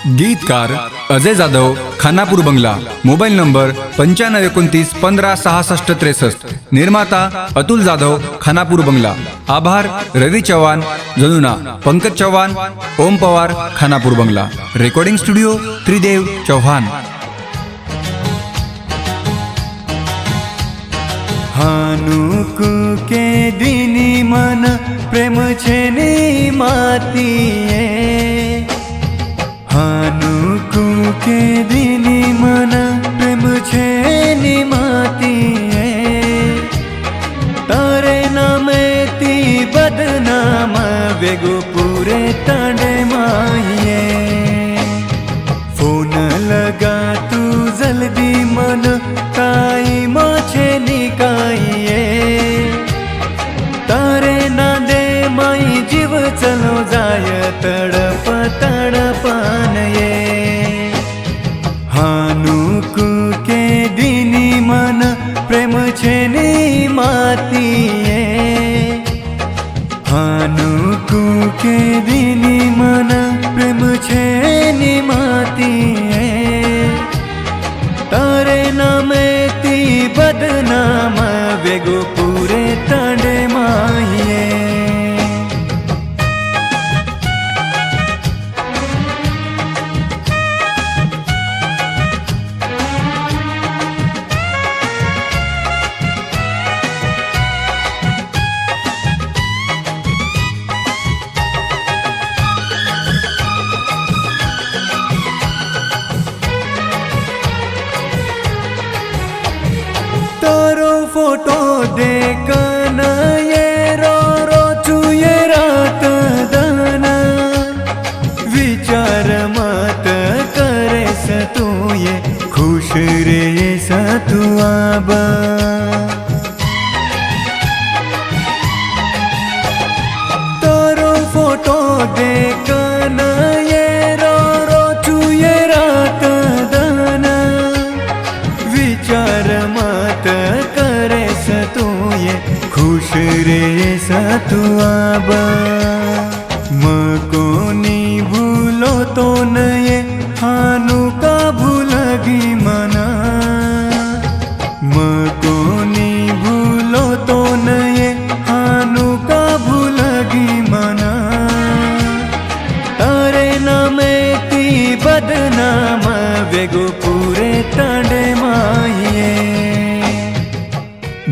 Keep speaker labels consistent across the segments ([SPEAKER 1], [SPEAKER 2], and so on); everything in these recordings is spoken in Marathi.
[SPEAKER 1] गीतकार अजय जाधव, खानापूर बंगला। Mobile number 9529156663। निर्माता अतुल जाधव, खानापूर बंगला। आभार रवि चव्हाण, जनुना, पंकज चव्हाण, ओम पवार, खानापूर बंगला। रेकॉर्डिंग स्टुडिओ त्रिदेव चौहान।
[SPEAKER 2] हानुक के दिनी मन प्रेम छेनी मातीये। हानुक के दिनी मन प्रेम छेनी मातीये। तारे नामे ती बदनाम वेगो पूरे तांडे माये। फोन लगा तू जल्दी मन काई मोछे निकाये। तारे ना दे माई जीव चलो जाय तड़प तड़पान ये। हानुक के दिनी मन प्रेम छेनी मातीये। हानुक के दिनी मन प्रेम छेनी मातीये। तारे नामे ती बदनाम वेगो पूरे तांडे माये। तारो फोटो देखन ये रो रो चुये रात दाना। विचार मत करे तू ये खुश रे तू आबा। तारो फोटो देखन ये रो रो चुये रात दाना। विचार मत करे तू ये खुश रे तू आबा। मकोनी भूलो तो न ये हानु का भूलगी मना। मकोनी भूलो तो न ये हानु का भूलगी मना। तारे नामे ती बदनाम वेगो पूरे तांडे माये।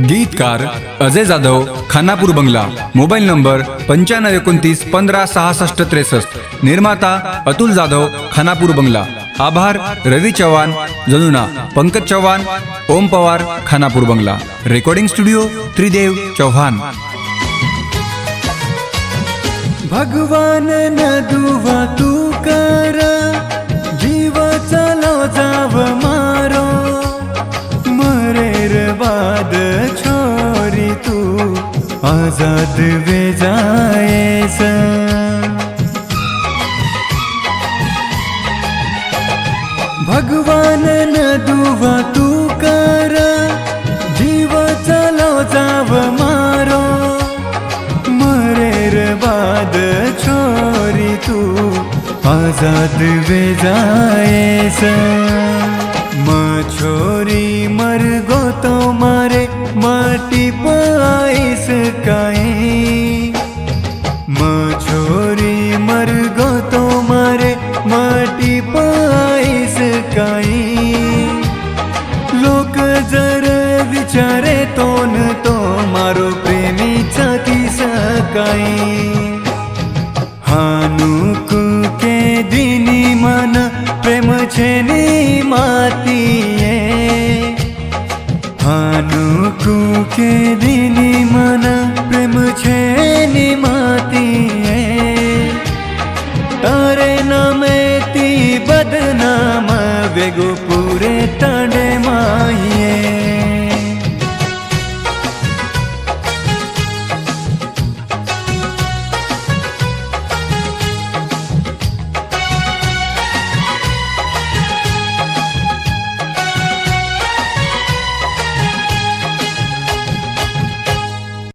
[SPEAKER 1] गीतकार अजय जाधव, खानापूर बंगला। Mobile number 9529156663। निर्माता अतुल जाधव, खानापूर बंगला। आभार रवि चव्हाण, जनुना, पंकज चव्हाण, ओम पवार, खानापूर बंगला। रेकॉर्डिंग स्टुडिओ त्रिदेव चौहान।
[SPEAKER 2] भगवान न दुवा तू कर जीव चलो जाव मारो। मरेर बाद छोरी तू आजाद वे जाएस। भगवान न दुवा तू कर जीव चलो जाव मारो। मरेर बाद छोरी तू आजाद वे जाएस। छोरी मर गो तो मारे माटी पाइस काई। छोरी मर गो तो मारे माटी पाइस काई। लोक जर विचारे तो न तो मारो प्रेमी छाती सकाई। हानुक के दिनी मन प्रेम छेनी मातीये। हानुक के दिनी मन प्रेम छेनी